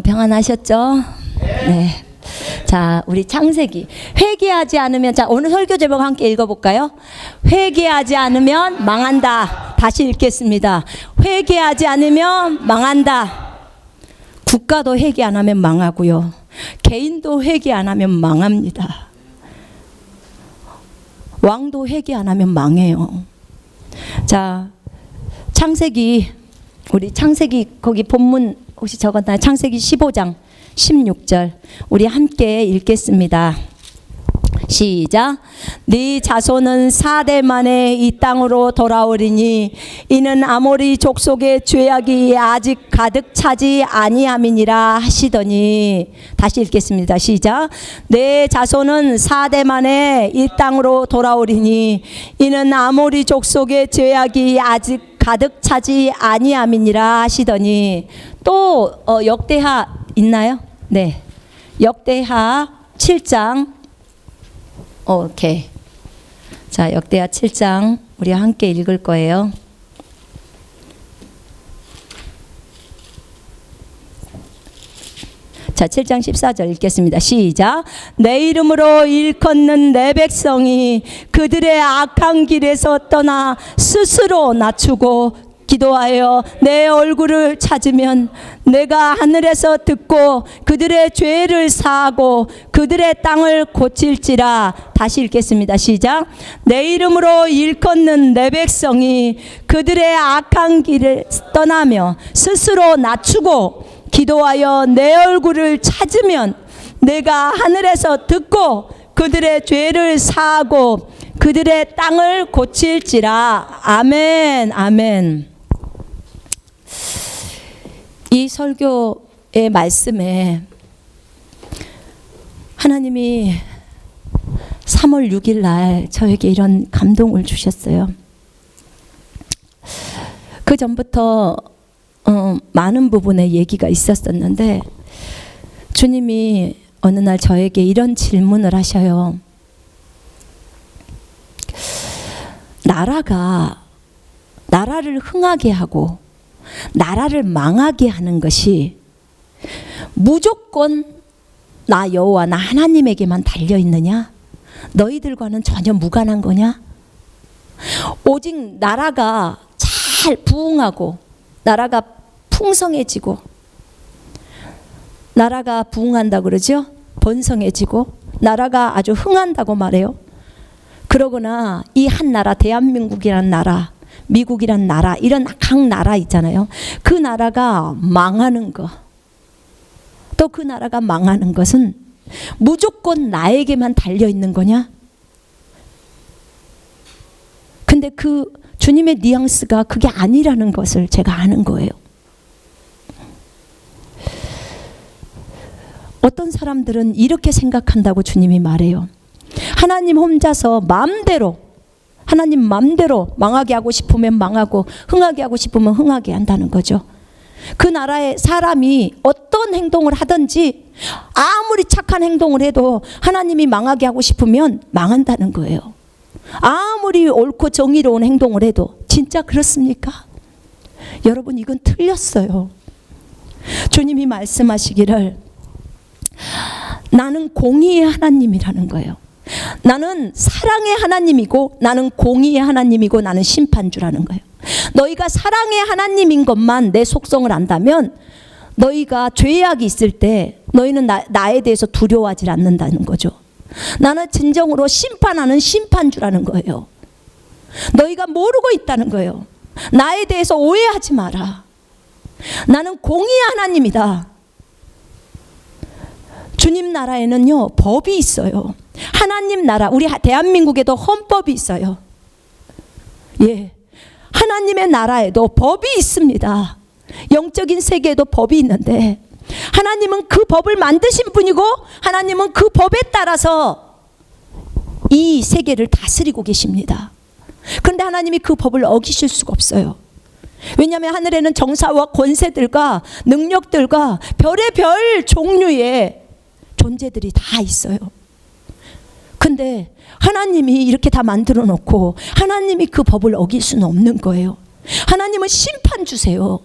평안하셨죠? 네. 자, 우리 창세기. 회개하지 않으면, 자, 오늘 설교 제목 함께 읽어볼까요? 회개하지 않으면 망한다. 다시 읽겠습니다. 회개하지 않으면 망한다. 국가도 회개 안 하면 망하고요. 개인도 회개 안 하면 망합니다. 왕도 회개 안 하면 망해요. 자, 창세기, 우리 창세기 거기 본문 혹시 적었나요? 창세기 15장 16절 우리 함께 읽겠습니다. 시작. 네 자손은 4대 만에 이 땅으로 돌아오리니 이는 아모리 족속의 죄악이 아직 가득 차지 아니함이니라 하시더니. 다시 읽겠습니다. 시작. 네 자손은 4대 만에 이 땅으로 돌아오리니 이는 아모리 족속의 죄악이 아직 가득 차지 아니함이니라 하시더니. 또 역대하 있나요? 네. 역대하 7장. 오케이. 자, 역대하 7장 우리 함께 읽을 거예요. 자, 7장 14절 읽겠습니다. 시작. 내 이름으로 일컫는 내 백성이 그들의 악한 길에서 떠나 스스로 낮추고 기도하여 내 얼굴을 찾으면 내가 하늘에서 듣고 그들의 죄를 사하고 그들의 땅을 고칠지라. 다시 읽겠습니다. 시작. 내 이름으로 일컫는 내 백성이 그들의 악한 길을 떠나며 스스로 낮추고 기도하여 내 얼굴을 찾으면 내가 하늘에서 듣고 그들의 죄를 사하고 그들의 땅을 고칠지라. 아멘. 아멘. 이 설교의 말씀에 하나님이 3월 6일 날 저에게 이런 감동을 주셨어요. 그 전부터 많은 부분에 얘기가 있었었는데 주님이 어느 날 저에게 이런 질문을 하셔요. 나라를 흥하게 하고 나라를 망하게 하는 것이 무조건 나 여호와 나 하나님에게만 달려있느냐? 너희들과는 전혀 무관한 거냐? 오직 나라가 잘 부흥하고 나라가 풍성해지고 나라가 부흥한다고 그러죠? 번성해지고 나라가 아주 흥한다고 말해요. 그러거나 이 한 나라, 대한민국이라는 나라, 미국이란 나라, 이런 각 나라 있잖아요. 그 나라가 망하는 거, 또 그 나라가 망하는 것은 무조건 나에게만 달려있는 거냐? 근데 그 주님의 뉘앙스가 그게 아니라는 것을 제가 아는 거예요. 어떤 사람들은 이렇게 생각한다고 주님이 말해요. 하나님 혼자서 마음대로, 하나님 마음대로 망하게 하고 싶으면 망하고 흥하게 하고 싶으면 흥하게 한다는 거죠. 그 나라의 사람이 어떤 행동을 하든지 아무리 착한 행동을 해도 하나님이 망하게 하고 싶으면 망한다는 거예요. 아무리 옳고 정의로운 행동을 해도. 진짜 그렇습니까? 여러분, 이건 틀렸어요. 주님이 말씀하시기를 나는 공의의 하나님이라는 거예요. 나는 사랑의 하나님이고 나는 공의의 하나님이고 나는 심판주라는 거예요. 너희가 사랑의 하나님인 것만 내 속성을 안다면 너희가 죄악이 있을 때 너희는 나에 대해서 두려워하지 않는다는 거죠. 나는 진정으로 심판하는 심판주라는 거예요. 너희가 모르고 있다는 거예요. 나에 대해서 오해하지 마라. 나는 공의의 하나님이다. 주님 나라에는요, 법이 있어요. 하나님 나라, 우리 대한민국에도 헌법이 있어요. 예, 하나님의 나라에도 법이 있습니다. 영적인 세계에도 법이 있는데 하나님은 그 법을 만드신 분이고 하나님은 그 법에 따라서 이 세계를 다스리고 계십니다. 그런데 하나님이 그 법을 어기실 수가 없어요. 왜냐하면 하늘에는 정사와 권세들과 능력들과 별의별 종류의 존재들이 다 있어요. 근데 하나님이 이렇게 다 만들어 놓고 하나님이 그 법을 어길 수는 없는 거예요. 하나님은 심판 주세요.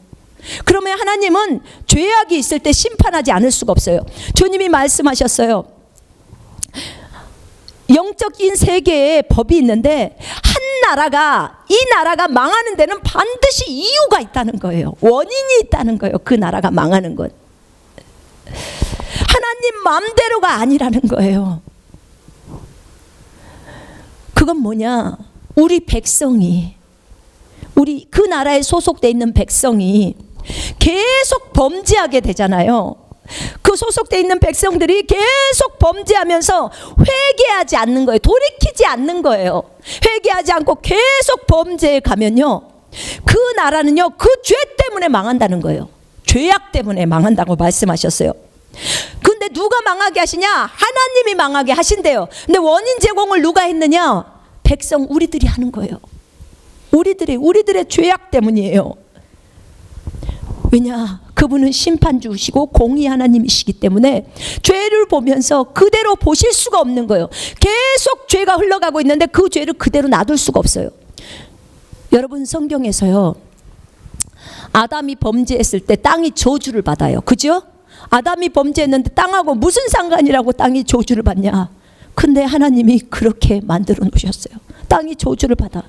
그러면 하나님은 죄악이 있을 때 심판하지 않을 수가 없어요. 주님이 말씀하셨어요. 영적인 세계에 법이 있는데 한 나라가, 이 나라가 망하는 데는 반드시 이유가 있다는 거예요. 원인이 있다는 거예요. 그 나라가 망하는 것. 하나님 마음대로가 아니라는 거예요. 그건 뭐냐? 우리 백성이, 우리 그 나라에 소속돼 있는 백성이 계속 범죄하게 되잖아요. 그 소속돼 있는 백성들이 계속 범죄하면서 회개하지 않는 거예요. 돌이키지 않는 거예요. 회개하지 않고 계속 범죄에 가면요, 그 나라는요, 그 죄 때문에 망한다는 거예요. 죄악 때문에 망한다고 말씀하셨어요. 근데 누가 망하게 하시냐? 하나님이 망하게 하신대요. 근데 원인 제공을 누가 했느냐? 백성, 우리들이 하는 거예요. 우리들의 죄악 때문이에요. 왜냐? 그분은 심판주시고 공의 하나님이시기 때문에 죄를 보면서 그대로 보실 수가 없는 거예요. 계속 죄가 흘러가고 있는데 그 죄를 그대로 놔둘 수가 없어요. 여러분, 성경에서요, 아담이 범죄했을 때 땅이 저주를 받아요. 그죠? 아담이 범죄했는데 땅하고 무슨 상관이라고 땅이 저주를 받냐? 근데 하나님이 그렇게 만들어 놓으셨어요. 땅이 저주를 받아.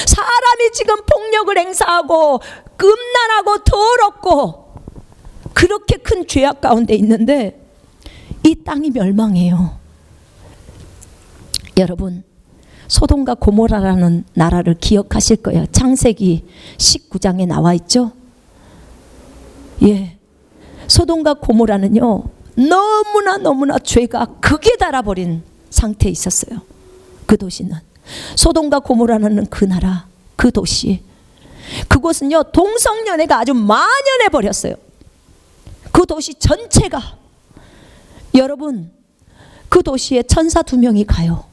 사람이 지금 폭력을 행사하고 음란하고 더럽고 그렇게 큰 죄악 가운데 있는데 이 땅이 멸망해요. 여러분, 소돔과 고모라라는 나라를 기억하실 거예요. 창세기 19장에 나와 있죠. 예, 소돔과 고모라는요, 너무나 죄가 극에 달아버린 상태에 있었어요. 그 도시는, 소돔과 고모라는 그 나라, 그 도시, 그곳은요, 동성연애가 아주 만연해 버렸어요. 그 도시 전체가. 여러분, 그 도시에 천사 2명이 가요.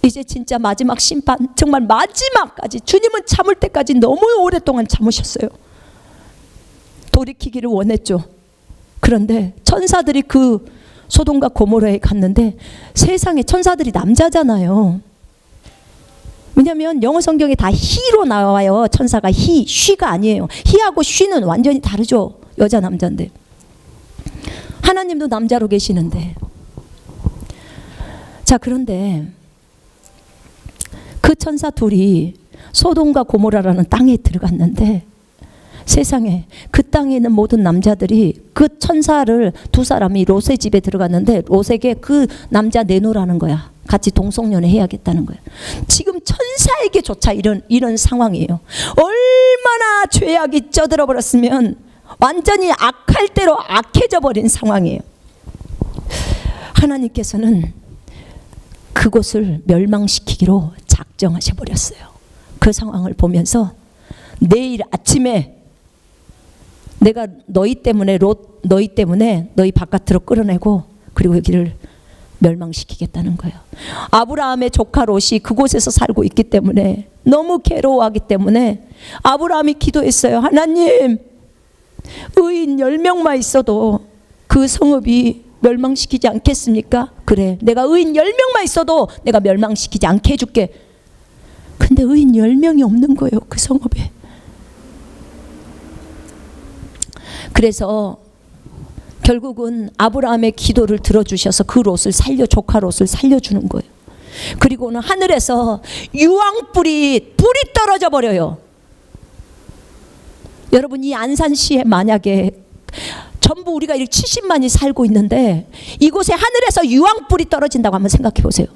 이제 진짜 마지막 심판, 정말 마지막까지, 주님은 참을 때까지 너무 오랫동안 참으셨어요. 돌이키기를 원했죠. 그런데 천사들이 그 소돔과 고모라에 갔는데, 세상에 천사들이 남자잖아요. 왜냐하면 영어 성경에 다 히로 나와요. 천사가 히, 쉬가 아니에요. 히하고 쉬는 완전히 다르죠. 여자 남자인데. 하나님도 남자로 계시는데. 자, 그런데 그 천사 둘이 소돔과 고모라라는 땅에 들어갔는데, 세상에 그 땅에 있는 모든 남자들이 그 천사를, 두 사람이 롯의 집에 들어갔는데 롯에게 그 남자 내놓으라는 거야. 같이 동성연애 해야겠다는 거야. 지금 천사에게조차 이런 상황이에요. 얼마나 죄악이 쪄들어 버렸으면 완전히 악할 대로 악해져 버린 상황이에요. 하나님께서는 그곳을 멸망시키기로 작정하셔 버렸어요. 그 상황을 보면서 내일 아침에 내가 너희 때문에 너희 바깥으로 끌어내고 그리고 여기를 멸망시키겠다는 거예요. 아브라함의 조카 롯이 그곳에서 살고 있기 때문에 너무 괴로워하기 때문에 아브라함이 기도했어요. 하나님, 의인 10명만 있어도 그 성읍이 멸망시키지 않겠습니까? 그래, 내가 의인 10명만 있어도 내가 멸망시키지 않게 해줄게. 근데 의인 10명이 없는 거예요, 그 성읍에. 그래서 결국은 아브라함의 기도를 들어주셔서 그 롯을 조카 롯을 살려주는 거예요. 그리고는 하늘에서 유황불이 떨어져 버려요. 여러분, 이 안산시에 만약에 전부 우리가 70만이 살고 있는데 이곳에 하늘에서 유황불이 떨어진다고 한번 생각해 보세요.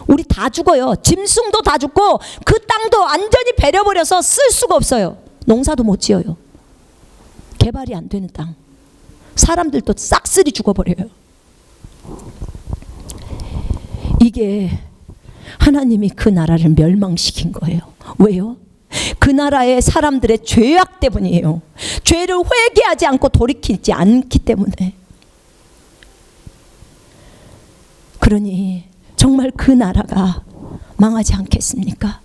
우리 다 죽어요. 짐승도 다 죽고 그 땅도 완전히 배려버려서 쓸 수가 없어요. 농사도 못 지어요. 개발이 안 되는 땅. 사람들도 싹쓸이 죽어버려요. 이게 하나님이 그 나라를 멸망시킨 거예요. 왜요? 그 나라의 사람들의 죄악 때문이에요. 죄를 회개하지 않고 돌이키지 않기 때문에. 그러니 정말 그 나라가 망하지 않겠습니까?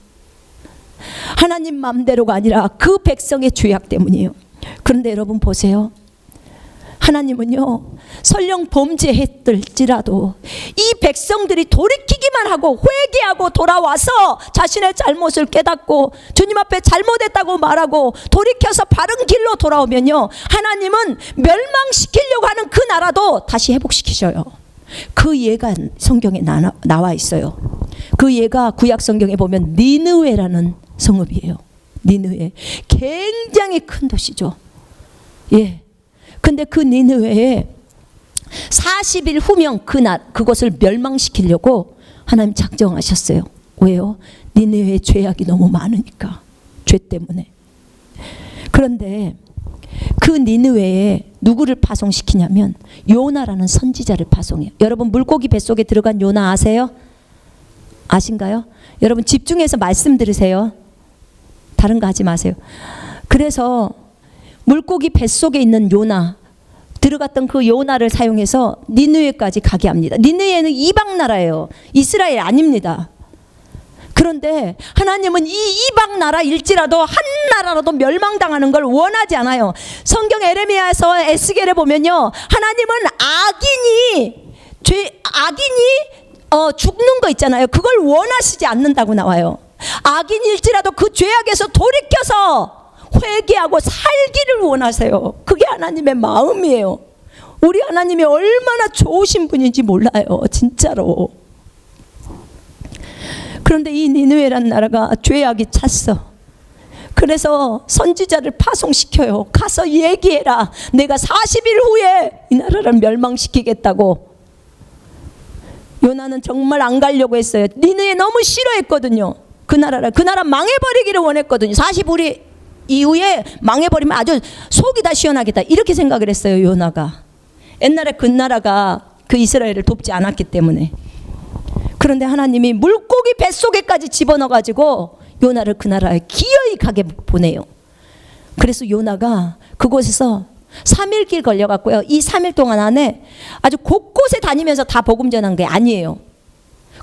하나님 마음대로가 아니라 그 백성의 죄악 때문이에요. 그런데 여러분 보세요. 하나님은요, 설령 범죄했을지라도 이 백성들이 돌이키기만 하고 회개하고 돌아와서 자신의 잘못을 깨닫고 주님 앞에 잘못했다고 말하고 돌이켜서 바른 길로 돌아오면요, 하나님은 멸망시키려고 하는 그 나라도 다시 회복시키셔요. 그 예가 성경에 나와 있어요. 그 예가 구약 성경에 보면 니느웨라는 성읍이에요. 니느웨. 굉장히 큰 도시죠. 예. 근데 그 니느웨에 40일 후면 그것을 멸망시키려고 하나님 작정하셨어요. 왜요? 니느웨의 죄악이 너무 많으니까. 죄 때문에. 그런데 그 니느웨에 누구를 파송시키냐면 요나라는 선지자를 파송해요. 여러분, 물고기 뱃속에 들어간 요나 아세요? 아신가요? 여러분, 집중해서 말씀 들으세요. 다른 거 하지 마세요. 그래서 물고기 뱃속에 있는 요나, 들어갔던 그 요나를 사용해서 니느웨까지 가게 합니다. 니느웨는 이방 나라예요. 이스라엘 아닙니다. 그런데 하나님은 이 이방 나라일지라도 한 나라라도 멸망당하는 걸 원하지 않아요. 성경 에레미야에서 에스겔에 보면요, 하나님은 악인이 죽는 거 있잖아요. 그걸 원하시지 않는다고 나와요. 악인일지라도 그 죄악에서 돌이켜서 회개하고 살기를 원하세요. 그게 하나님의 마음이에요. 우리 하나님이 얼마나 좋으신 분인지 몰라요, 진짜로. 그런데 이 니느웨란 나라가 죄악이 찼어. 그래서 선지자를 파송시켜요. 가서 얘기해라. 내가 40일 후에 이 나라를 멸망시키겠다고. 요나는 정말 안 가려고 했어요. 니느웨 너무 싫어했거든요. 그 나라 망해버리기를 원했거든요. 40일 이후에 망해버리면 아주 속이 다 시원하겠다, 이렇게 생각을 했어요, 요나가. 옛날에 그 나라가 그 이스라엘을 돕지 않았기 때문에. 그런데 하나님이 물고기 뱃속에까지 집어넣어가지고 요나를 그 나라에 기어이 가게 보내요. 그래서 요나가 그곳에서 3일 길 걸려갔고요. 이 3일 동안 안에 아주 곳곳에 다니면서 다 복음 전한 게 아니에요.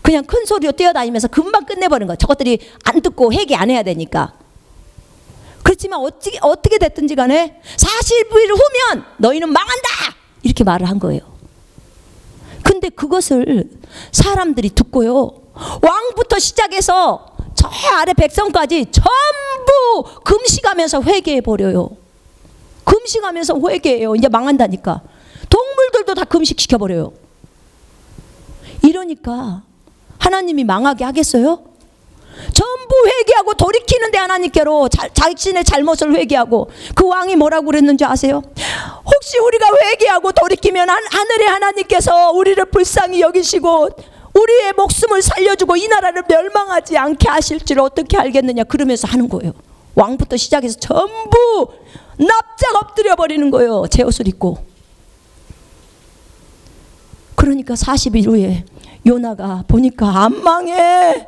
그냥 큰 소리로 뛰어다니면서 금방 끝내버린 거예요. 저것들이 안 듣고 회개 안 해야 되니까. 그렇지만 어떻게 됐든지 간에 40일 후면 너희는 망한다, 이렇게 말을 한 거예요. 근데 그것을 사람들이 듣고요, 왕부터 시작해서 저 아래 백성까지 전부 금식하면서 회개해버려요. 금식하면서 회개해요. 이제 망한다니까. 동물들도 다 금식시켜버려요. 이러니까 하나님이 망하게 하겠어요? 전부 회개하고 돌이키는데 하나님께로 자신의 잘못을 회개하고, 그 왕이 뭐라고 그랬는지 아세요? 혹시 우리가 회개하고 돌이키면 하늘의 하나님께서 우리를 불쌍히 여기시고 우리의 목숨을 살려주고 이 나라를 멸망하지 않게 하실 줄 어떻게 알겠느냐, 그러면서 하는 거예요. 왕부터 시작해서 전부 납작 엎드려 버리는 거예요, 제 옷을 입고. 그러니까 40일 후에 요나가 보니까 안 망해.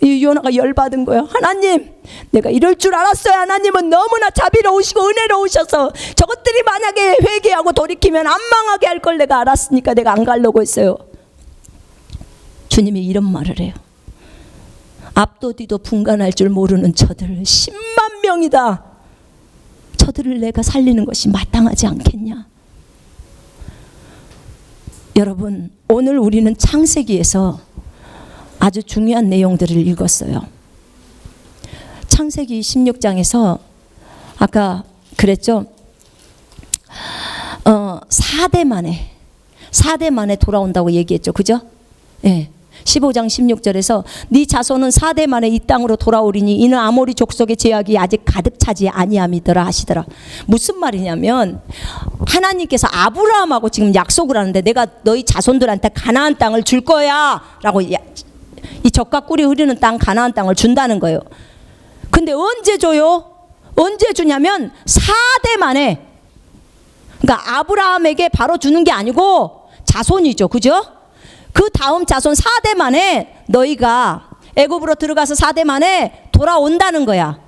이 요나가 열받은 거예요. 하나님, 내가 이럴 줄 알았어요. 하나님은 너무나 자비로우시고 은혜로우셔서 저것들이 만약에 회개하고 돌이키면 안 망하게 할 걸 내가 알았으니까 내가 안 가려고 했어요. 주님이 이런 말을 해요. 앞도 뒤도 분간할 줄 모르는 저들 10만 명이다. 저들을 내가 살리는 것이 마땅하지 않겠냐. 여러분, 오늘 우리는 창세기에서 아주 중요한 내용들을 읽었어요. 창세기 16장에서 아까 그랬죠. 4대 만에 돌아온다고 얘기했죠. 그죠? 예. 15장 16절에서 네 자손은 4대 만에 이 땅으로 돌아오리니 이는 아모리 족속의 죄악이 아직 가득 차지 아니함이더라 하시더라. 무슨 말이냐면 하나님께서 아브라함하고 지금 약속을 하는데 내가 너희 자손들한테 가나안 땅을 줄 거야 라고, 이 젖과 꿀이 흐르는 땅 가나안 땅을 준다는 거예요. 근데 언제 줘요? 언제 주냐면 4대 만에. 그러니까 아브라함에게 바로 주는 게 아니고 자손이죠. 그죠? 그 다음 자손 4대 만에 너희가 애굽으로 들어가서 4대 만에 돌아온다는 거야.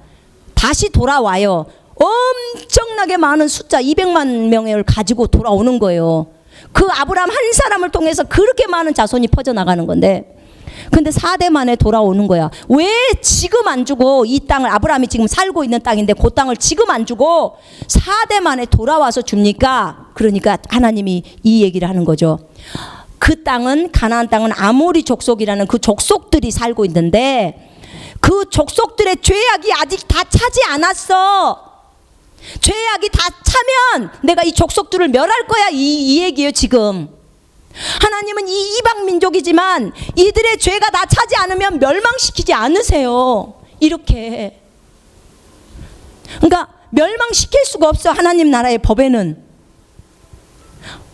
다시 돌아와요. 엄청나게 많은 숫자 200만 명을 가지고 돌아오는 거예요. 그 아브라함 한 사람을 통해서 그렇게 많은 자손이 퍼져나가는 건데, 근데 4대 만에 돌아오는 거야. 왜 지금 안 주고 이 땅을, 아브라함이 지금 살고 있는 땅인데 그 땅을 지금 안 주고 4대 만에 돌아와서 줍니까? 그러니까 하나님이 이 얘기를 하는 거죠. 그 땅은, 가나안 땅은 아모리 족속이라는 그 족속들이 살고 있는데 그 족속들의 죄악이 아직 다 차지 않았어. 죄악이 다 차면 내가 이 족속들을 멸할 거야, 이 얘기예요 지금. 하나님은 이 이방 민족이지만 이들의 죄가 다 차지 않으면 멸망시키지 않으세요. 이렇게. 그러니까 멸망시킬 수가 없어. 하나님 나라의 법에는.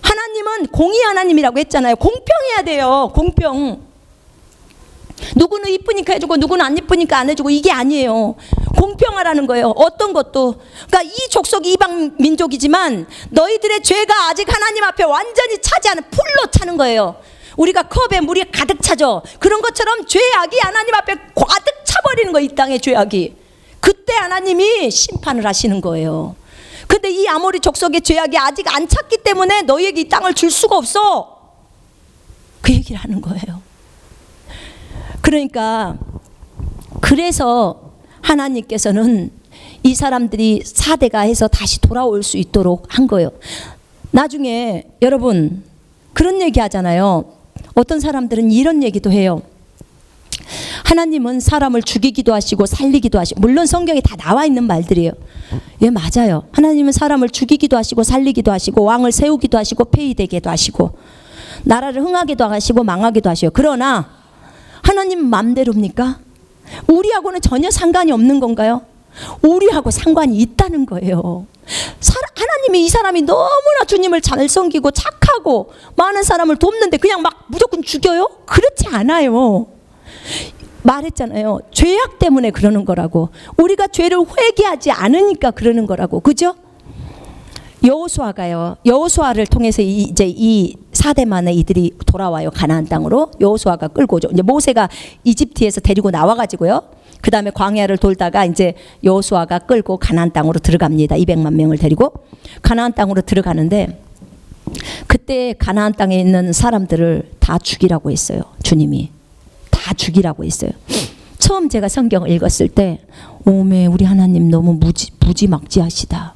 하나님은 공의 하나님이라고 했잖아요. 공평해야 돼요. 공평. 누구는 이쁘니까 해주고 누구는 안 이쁘니까 안 해주고, 이게 아니에요. 공평하라는 거예요. 어떤 것도. 그러니까 이 족속이 이방 민족이지만 너희들의 죄가 아직 하나님 앞에 완전히 차지 않은, 풀로 차는 거예요. 우리가 컵에 물이 가득 차죠. 그런 것처럼 죄악이 하나님 앞에 가득 차버리는 거예요. 이 땅의 죄악이. 그때 하나님이 심판을 하시는 거예요. 근데 이 아모리 족속의 죄악이 아직 안 찼기 때문에 너희에게 이 땅을 줄 수가 없어. 그 얘기를 하는 거예요. 그러니까 그래서 하나님께서는 이 사람들이 4대가 해서 다시 돌아올 수 있도록 한 거예요. 나중에 여러분 그런 얘기 하잖아요. 어떤 사람들은 이런 얘기도 해요. 하나님은 사람을 죽이기도 하시고 살리기도 하시고, 물론 성경에 다 나와 있는 말들이에요. 예, 맞아요. 하나님은 사람을 죽이기도 하시고 살리기도 하시고 왕을 세우기도 하시고 폐위되게도 하시고 나라를 흥하게도 하시고 망하게도 하시고. 그러나 하나님 맘대로입니까? 우리하고는 전혀 상관이 없는 건가요? 우리하고 상관이 있다는 거예요. 하나님이 이 사람이 너무나 주님을 잘 섬기고 착하고 많은 사람을 돕는데 그냥 막 무조건 죽여요? 그렇지 않아요. 말했잖아요. 죄악 때문에 그러는 거라고. 우리가 죄를 회개하지 않으니까 그러는 거라고. 그죠? 여호수아가요. 여호수아를 통해서 이제 이 4대 만에 이들이 돌아와요. 가나안 땅으로. 여호수아가 끌고 오죠. 이제 모세가 이집트에서 데리고 나와 가지고요. 그다음에 광야를 돌다가 이제 여호수아가 끌고 가나안 땅으로 들어갑니다. 200만 명을 데리고 가나안 땅으로 들어가는데 그때 가나안 땅에 있는 사람들을 다 죽이라고 했어요. 주님이. 다 죽이라고 했어요. 처음 제가 성경을 읽었을 때 오메 우리 하나님 너무 무지막지하시다.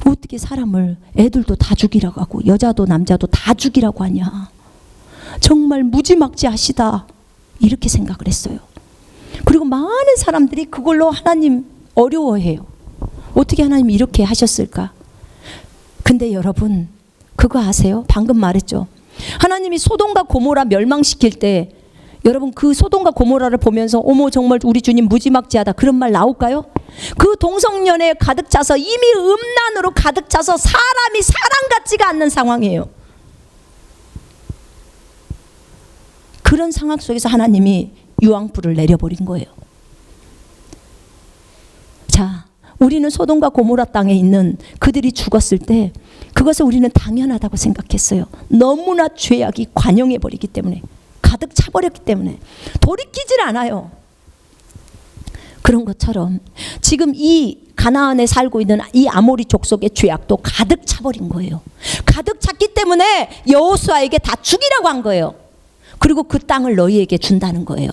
어떻게 사람을, 애들도 다 죽이라고 하고 여자도 남자도 다 죽이라고 하냐. 정말 무지막지하시다. 이렇게 생각을 했어요. 그리고 많은 사람들이 그걸로 하나님 어려워해요. 어떻게 하나님이 이렇게 하셨을까? 근데 여러분 그거 아세요? 방금 말했죠. 하나님이 소돔과 고모라 멸망시킬 때 여러분 그 소돔과 고모라를 보면서 어머 정말 우리 주님 무지막지하다 그런 말 나올까요? 그 동성연애에 가득 차서 이미 음란으로 가득 차서 사람이 사람 같지가 않는 상황이에요. 그런 상황 속에서 하나님이 유황불을 내려버린 거예요. 자, 우리는 소돔과 고모라 땅에 있는 그들이 죽었을 때 그것을 우리는 당연하다고 생각했어요. 너무나 죄악이 관영해버리기 때문에, 가득 차버렸기 때문에 돌이키질 않아요. 그런 것처럼 지금 이 가나안에 살고 있는 이 아모리 족속의 죄악도 가득 차버린 거예요. 가득 찼기 때문에 여호수아에게 다 죽이라고 한 거예요. 그리고 그 땅을 너희에게 준다는 거예요.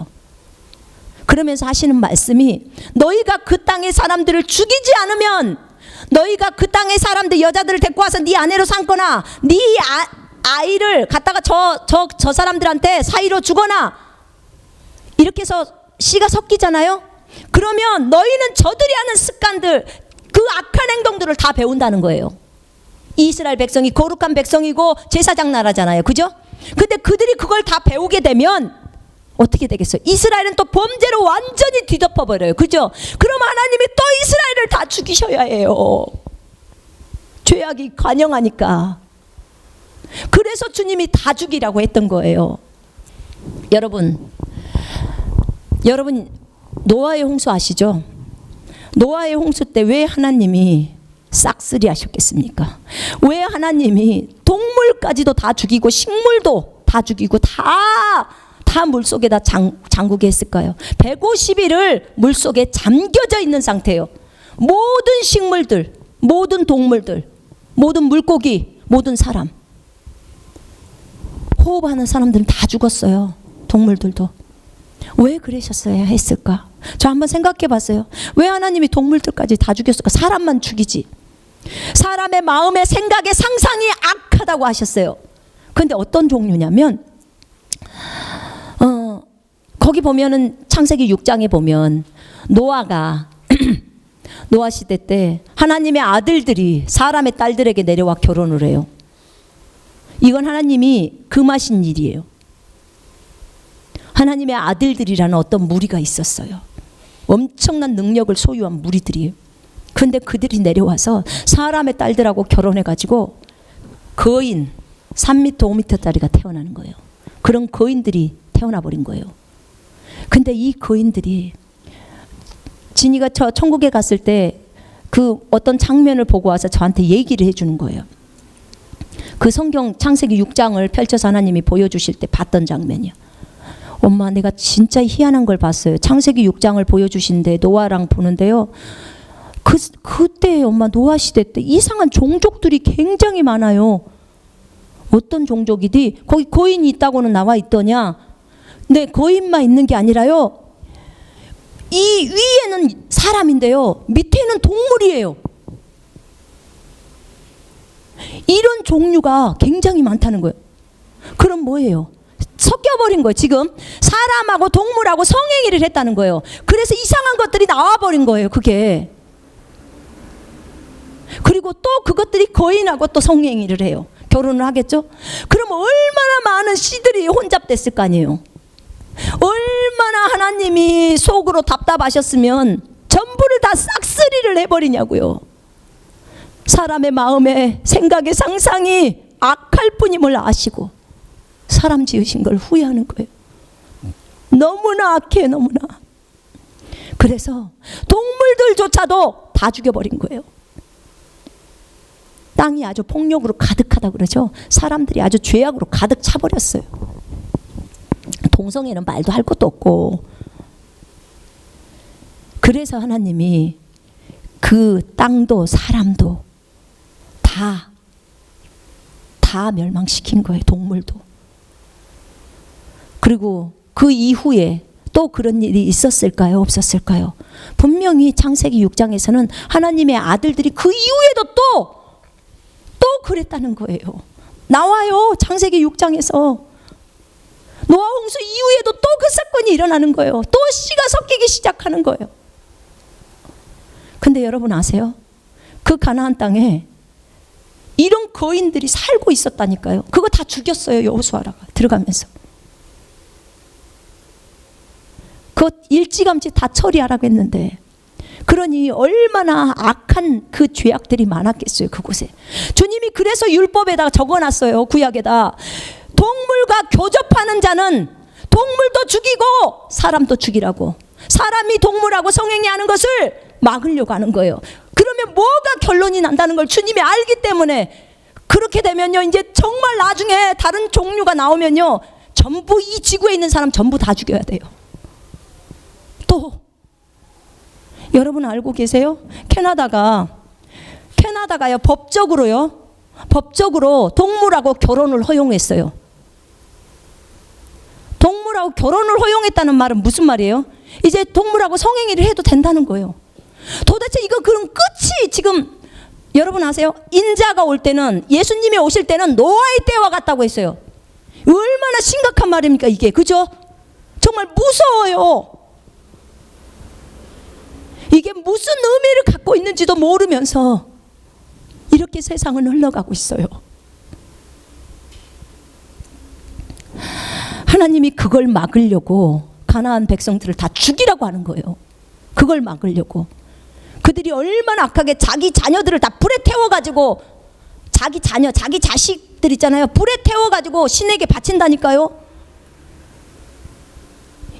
그러면서 하시는 말씀이 너희가 그 땅의 사람들을 죽이지 않으면, 너희가 그 땅의 사람들 여자들을 데리고 와서 네 아내로 삼거나 네 아이를 갖다가 저 사람들한테 사이로 주거나 이렇게 해서 씨가 섞이잖아요. 그러면 너희는 저들이 하는 습관들, 그 악한 행동들을 다 배운다는 거예요. 이스라엘 백성이 거룩한 백성이고 제사장 나라잖아요. 그죠? 근데 그들이 그걸 다 배우게 되면 어떻게 되겠어요? 이스라엘은 또 범죄로 완전히 뒤덮어버려요. 그죠? 그럼 하나님이 또 이스라엘을 다 죽이셔야 해요. 죄악이 관영하니까. 그래서 주님이 다 죽이라고 했던 거예요. 여러분 노아의 홍수 아시죠? 노아의 홍수 때 왜 하나님이 싹쓸이 하셨겠습니까? 왜 하나님이 동물까지도 다 죽이고 식물도 다 죽이고 다 물속에다 잠그게 했을까요? 150일을 물속에 잠겨져 있는 상태예요. 모든 식물들, 모든 동물들, 모든 물고기, 모든 사람, 호흡하는 사람들은 다 죽었어요. 동물들도. 왜 그러셨어야 했을까? 저 한번 생각해 봤어요. 왜 하나님이 동물들까지 다 죽였을까? 사람만 죽이지. 사람의 마음의 생각의 상상이 악하다고 하셨어요. 그런데 어떤 종류냐면 거기 보면은 창세기 6장에 보면 노아가 노아 시대 때 하나님의 아들들이 사람의 딸들에게 내려와 결혼을 해요. 이건 하나님이 금하신 일이에요. 하나님의 아들들이라는 어떤 무리가 있었어요. 엄청난 능력을 소유한 무리들이에요. 근데 그들이 내려와서 사람의 딸들하고 결혼해가지고 거인 3m, 5m짜리가 태어나는 거예요. 그런 거인들이 태어나 버린 거예요. 근데 이 거인들이 진이가 저 천국에 갔을 때 그 어떤 장면을 보고 와서 저한테 얘기를 해주는 거예요. 그 성경 창세기 6장을 펼쳐서 하나님이 보여주실 때 봤던 장면이야. 엄마, 내가 진짜 희한한 걸 봤어요. 창세기 6장을 보여주신데 노아랑 보는데요. 그때 엄마 노아 시대 때 이상한 종족들이 굉장히 많아요. 어떤 종족이디? 거기 거인이 있다고는 나와 있더냐? 근데 거인만 있는 게 아니라요. 이 위에는 사람인데요. 밑에는 동물이에요. 이런 종류가 굉장히 많다는 거예요. 그럼 뭐예요? 섞여버린 거예요. 지금 사람하고 동물하고 성행위를 했다는 거예요. 그래서 이상한 것들이 나와버린 거예요. 그게. 그리고 또 그것들이 거인하고 또 성행위를 해요. 결혼을 하겠죠? 그럼 얼마나 많은 씨들이 혼잡됐을 거 아니에요. 얼마나 하나님이 속으로 답답하셨으면 전부를 다 싹쓸이를 해버리냐고요. 사람의 마음에 생각의 상상이 악할 뿐임을 아시고 사람 지으신 걸 후회하는 거예요. 너무나 악해, 너무나. 그래서 동물들조차도 다 죽여버린 거예요. 땅이 아주 폭력으로 가득하다 그러죠. 사람들이 아주 죄악으로 가득 차버렸어요. 동성애는 말도 할 것도 없고. 그래서 하나님이 그 땅도 사람도 다 멸망시킨 거예요. 동물도. 그리고 그 이후에 또 그런 일이 있었을까요? 없었을까요? 분명히 창세기 6장에서는 하나님의 아들들이 그 이후에도 또 그랬다는 거예요. 나와요. 창세기 6장에서. 노아 홍수 이후에도 또 그 사건이 일어나는 거예요. 또 씨가 섞이기 시작하는 거예요. 근데 여러분 아세요? 그 가나안 땅에 이런 거인들이 살고 있었다니까요. 그거 다 죽였어요. 여호수아가 들어가면서. 그거 일찌감치 다 처리하라고 했는데, 그러니 얼마나 악한 그 죄악들이 많았겠어요. 그곳에. 주님이 그래서 율법에다가 적어놨어요. 구약에다. 동물과 교접하는 자는 동물도 죽이고 사람도 죽이라고. 사람이 동물하고 성행위하는 것을 막으려고 하는 거예요. 그러면 뭐가 결론이 난다는 걸 주님이 알기 때문에, 그렇게 되면요 이제 정말 나중에 다른 종류가 나오면요 전부 이 지구에 있는 사람 전부 다 죽여야 돼요. 또 여러분 알고 계세요? 캐나다가요 법적으로 동물하고 결혼을 허용했어요. 동물하고 결혼을 허용했다는 말은 무슨 말이에요? 이제 동물하고 성행위를 해도 된다는 거예요. 도대체 이거 그럼 끝이 지금 여러분 아세요? 인자가 올 때는, 예수님이 오실 때는 노아의 때와 같다고 했어요. 얼마나 심각한 말입니까 이게. 그죠? 정말 무서워요. 이게 무슨 의미를 갖고 있는지도 모르면서 이렇게 세상은 흘러가고 있어요. 하나님이 그걸 막으려고 가나안 백성들을 다 죽이라고 하는 거예요. 그걸 막으려고. 그들이 얼마나 악하게 자기 자녀들을 다 불에 태워가지고, 자기 자녀, 자기 자식들 있잖아요. 불에 태워가지고 신에게 바친다니까요.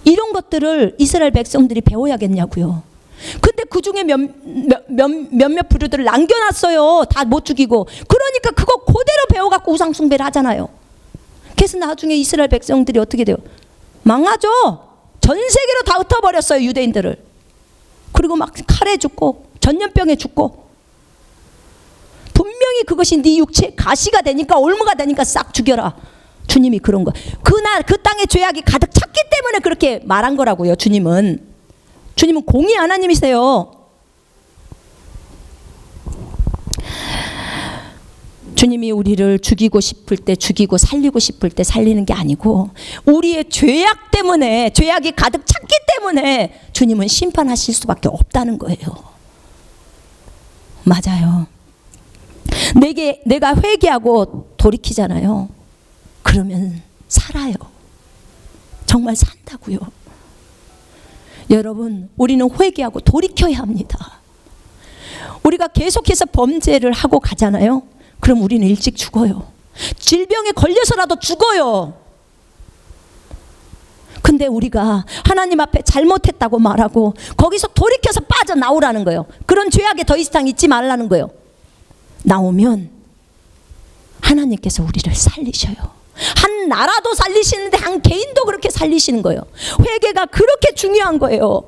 이런 것들을 이스라엘 백성들이 배워야겠냐고요. 근데 그 중에 몇몇 부류들을 남겨놨어요. 다 못 죽이고. 그러니까 그거 그대로 배워갖고 우상숭배를 하잖아요. 그래서 나중에 이스라엘 백성들이 어떻게 돼요? 망하죠. 전 세계로 다 흩어버렸어요. 유대인들을. 그리고 막 칼에 죽고 전염병에 죽고. 분명히 그것이 네 육체의 가시가 되니까, 올무가 되니까 싹 죽여라. 주님이 그런 거. 그날 그 땅에 죄악이 가득 찼기 때문에 그렇게 말한 거라고요. 주님은 공의 하나님이세요. 주님이 우리를 죽이고 싶을 때 죽이고 살리고 싶을 때 살리는 게 아니고 우리의 죄악 때문에, 죄악이 가득 찼기 때문에 주님은 심판하실 수밖에 없다는 거예요. 맞아요. 내가 회개하고 돌이키잖아요. 그러면 살아요. 정말 산다고요. 여러분, 우리는 회개하고 돌이켜야 합니다. 우리가 계속해서 범죄를 하고 가잖아요. 그럼 우리는 일찍 죽어요. 질병에 걸려서라도 죽어요. 근데 우리가 하나님 앞에 잘못했다고 말하고 거기서 돌이켜서 빠져나오라는 거예요. 그런 죄악에 더 이상 있지 말라는 거예요. 나오면 하나님께서 우리를 살리셔요. 한 나라도 살리시는데 한 개인도 그렇게 살리시는 거예요. 회개가 그렇게 중요한 거예요.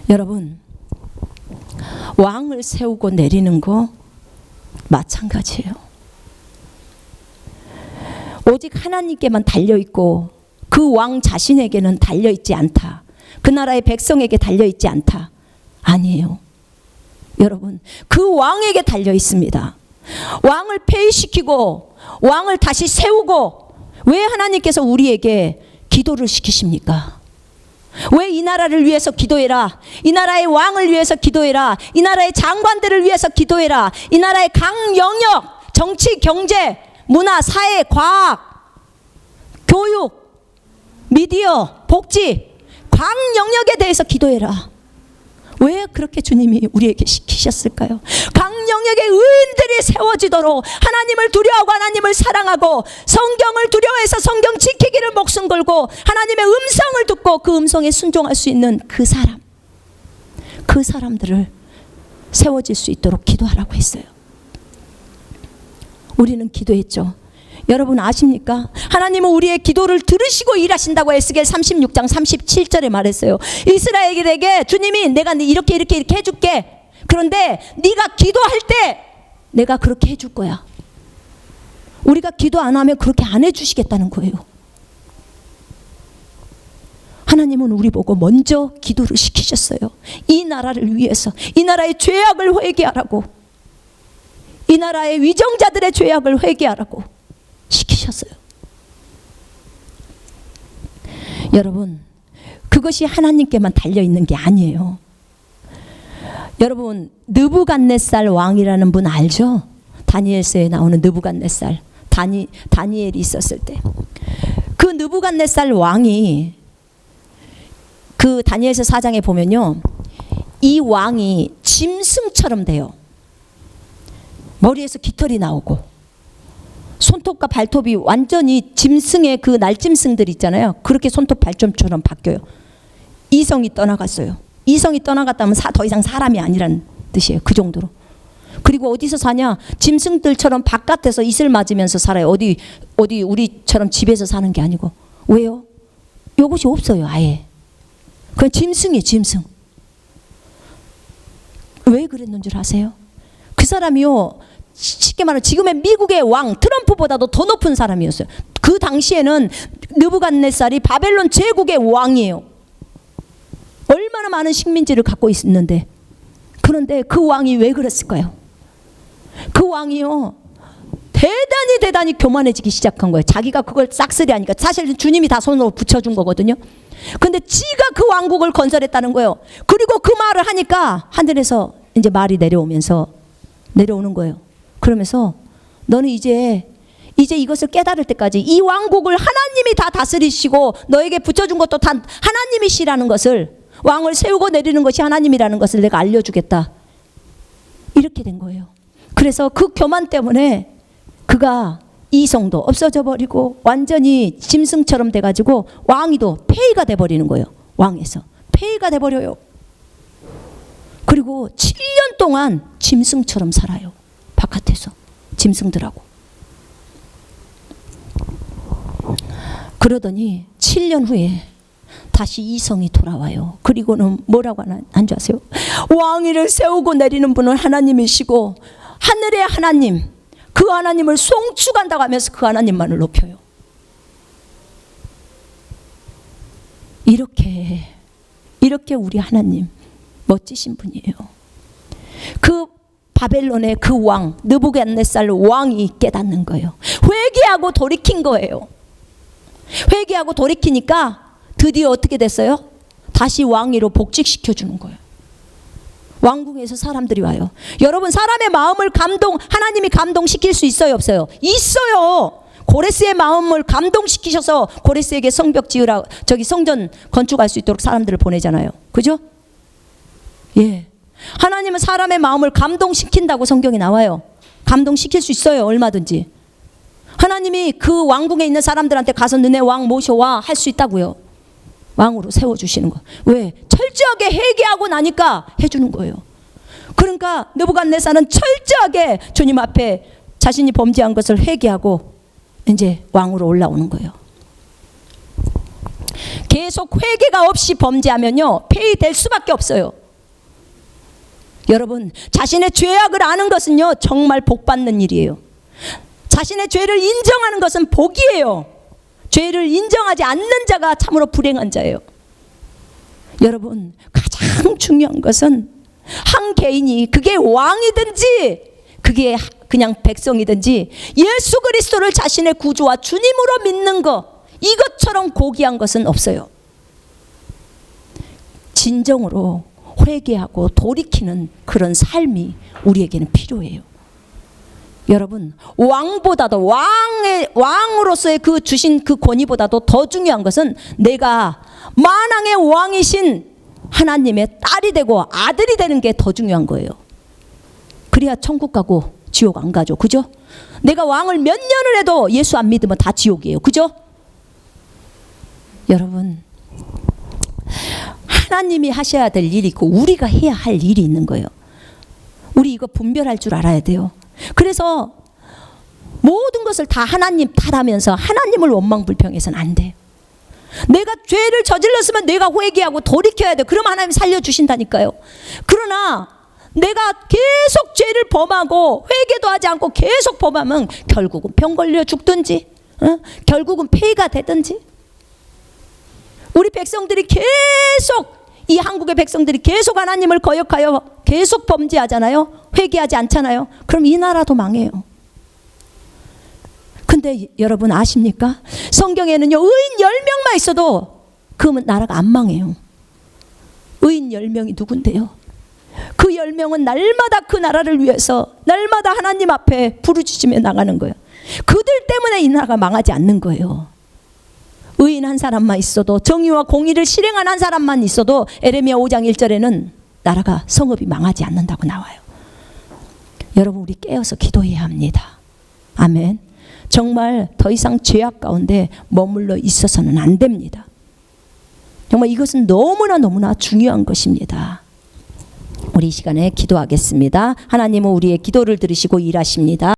여러분, 왕을 세우고 내리는 거 마찬가지예요. 오직 하나님께만 달려있고 그 왕 자신에게는 달려있지 않다. 그 나라의 백성에게 달려있지 않다. 아니에요. 여러분, 그 왕에게 달려있습니다. 왕을 폐위시키고 왕을 다시 세우고, 왜 하나님께서 우리에게 기도를 시키십니까? 왜 이 나라를 위해서 기도해라, 이 나라의 왕을 위해서 기도해라, 이 나라의 장관들을 위해서 기도해라, 이 나라의 각 영역, 정치, 경제, 문화, 사회, 과학, 교육, 미디어, 복지, 각 영역에 대해서 기도해라. 왜 그렇게 주님이 우리에게 시키셨을까요? 각 영역의 의인들이 세워지도록 하나님을 두려워하고 하나님을 사랑하고 성경을 두려워해서 성경 지키기를 목숨 걸고 하나님의 음성을 듣고 그 음성에 순종할 수 있는 그 사람들을 세워질 수 있도록 기도하라고 했어요. 우리는 기도했죠. 여러분 아십니까? 하나님은 우리의 기도를 들으시고 일하신다고 에스겔 36장 37절에 말했어요. 이스라엘에게 주님이 내가 이렇게 해줄게. 그런데 네가 기도할 때 내가 그렇게 해줄 거야. 우리가 기도 안 하면 그렇게 안 해주시겠다는 거예요. 하나님은 우리 보고 먼저 기도를 시키셨어요. 이 나라를 위해서, 이 나라의 죄악을 회개하라고, 이 나라의 위정자들의 죄악을 회개하라고 시키셨어요. 여러분, 그것이 하나님께만 달려있는 게 아니에요. 여러분, 느부갓네살 왕이라는 분 알죠? 다니엘서에 나오는 느부갓네살, 다니엘이 있었을 때 그 느부갓네살 왕이, 그 다니엘서 4장에 보면요, 이 왕이 짐승처럼 돼요. 머리에서 깃털이 나오고 손톱과 발톱이 완전히 짐승의 그 날짐승들 있잖아요. 그렇게 손톱 발톱처럼 바뀌어요. 이성이 떠나갔어요. 이성이 떠나갔다면 더 이상 사람이 아니라는 뜻이에요. 그 정도로. 그리고 어디서 사냐? 짐승들처럼 바깥에서 이슬 맞으면서 살아요. 어디 우리처럼 집에서 사는 게 아니고. 왜요? 이것이 없어요. 아예. 그냥 짐승이에요. 짐승. 왜 그랬는 줄 아세요? 그 사람이요, 쉽게 말하면 지금의 미국의 왕 트럼프보다도 더 높은 사람이었어요. 그 당시에는 느부갓네살이 바벨론 제국의 왕이에요. 얼마나 많은 식민지를 갖고 있었는데, 그런데 그 왕이 왜 그랬을까요? 그 왕이요, 대단히 교만해지기 시작한 거예요. 자기가 그걸 싹쓸이 하니까. 사실 주님이 다 손으로 붙여준 거거든요. 근데 지가 그 왕국을 건설했다는 거예요. 그리고 그 말을 하니까 하늘에서 이제 말이 내려오는 거예요. 그러면서 너는 이제 이것을 깨달을 때까지 이 왕국을 하나님이 다 다스리시고 너에게 붙여준 것도 다 하나님이시라는 것을, 왕을 세우고 내리는 것이 하나님이라는 것을 내가 알려주겠다. 이렇게 된 거예요. 그래서 그 교만 때문에 그가 이성도 없어져 버리고 완전히 짐승처럼 돼가지고 왕위도 폐위가 돼버리는 거예요. 왕에서 폐위가 돼버려요. 그리고 7년 동안 짐승처럼 살아요. 바깥에서 짐승들하고. 그러더니 7년 후에 다시 이성이 돌아와요. 그리고는 뭐라고 한 줄 아세요? 왕위를 세우고 내리는 분은 하나님이시고 하늘의 하나님, 그 하나님을 송축한다고 하면서 그 하나님만을 높여요. 이렇게 우리 하나님 멋지신 분이에요. 그 바벨론의 그 왕 느부갓네살 왕이 깨닫는 거예요. 회개하고 돌이킨 거예요. 회개하고 돌이키니까 드디어 어떻게 됐어요? 다시 왕위로 복직시켜 주는 거예요. 왕궁에서 사람들이 와요. 여러분, 사람의 마음을 하나님이 감동시킬 수 있어요, 없어요? 있어요. 고레스의 마음을 감동시키셔서 고레스에게 성벽 지으라, 성전 건축할 수 있도록 사람들을 보내잖아요. 그죠? 예. 하나님은 사람의 마음을 감동시킨다고 성경에 나와요. 감동시킬 수 있어요, 얼마든지. 하나님이 그 왕궁에 있는 사람들한테 가서 너네 왕 모셔와 할 수 있다고요. 왕으로 세워주시는 거. 왜? 철저하게 회개하고 나니까 해주는 거예요. 그러니까 느부갓네살은 철저하게 주님 앞에 자신이 범죄한 것을 회개하고 이제 왕으로 올라오는 거예요. 계속 회개가 없이 범죄하면요, 폐위될 수밖에 없어요. 여러분, 자신의 죄악을 아는 것은요, 정말 복받는 일이에요. 자신의 죄를 인정하는 것은 복이에요. 죄를 인정하지 않는 자가 참으로 불행한 자예요. 여러분, 가장 중요한 것은 한 개인이, 그게 왕이든지 그게 그냥 백성이든지, 예수 그리스도를 자신의 구주와 주님으로 믿는 것, 이것처럼 고귀한 것은 없어요. 진정으로 회개하고 돌이키는 그런 삶이 우리에게는 필요해요. 여러분, 왕보다도 왕으로서의 그 주신 그 권위보다도 더 중요한 것은 내가 만왕의 왕이신 하나님의 딸이 되고 아들이 되는 게 더 중요한 거예요. 그래야 천국 가고 지옥 안 가죠. 그죠? 내가 왕을 몇 년을 해도 예수 안 믿으면 다 지옥이에요. 그죠? 여러분, 하나님이 하셔야 될 일이 있고 우리가 해야 할 일이 있는 거예요. 우리 이거 분별할 줄 알아야 돼요. 그래서 모든 것을 다 하나님 탓하면서 하나님을 원망불평해서는 안 돼요. 내가 죄를 저질렀으면 내가 회개하고 돌이켜야 돼요. 그러면 하나님 살려주신다니까요. 그러나 내가 계속 죄를 범하고 회개도 하지 않고 계속 범하면 결국은 병 걸려 죽든지, 결국은 폐위가 되든지. 우리 백성들이 계속, 이 한국의 백성들이 계속 하나님을 거역하여 계속 범죄하잖아요. 회개하지 않잖아요. 그럼 이 나라도 망해요. 근데 여러분 아십니까? 성경에는요, 의인 10명만 있어도 그 나라가 안 망해요. 의인 10명이 누군데요? 그 10명은 날마다 그 나라를 위해서 날마다 하나님 앞에 부르짖으며 나가는 거예요. 그들 때문에 이 나라가 망하지 않는 거예요. 의인 한 사람만 있어도, 정의와 공의를 실행한 한 사람만 있어도 에레미야 5장 1절에는 나라가, 성읍이 망하지 않는다고 나와요. 여러분, 우리 깨어서 기도해야 합니다. 아멘. 정말 더 이상 죄악 가운데 머물러 있어서는 안 됩니다. 정말 이것은 너무나 중요한 것입니다. 우리 이 시간에 기도하겠습니다. 하나님은 우리의 기도를 들으시고 일하십니다.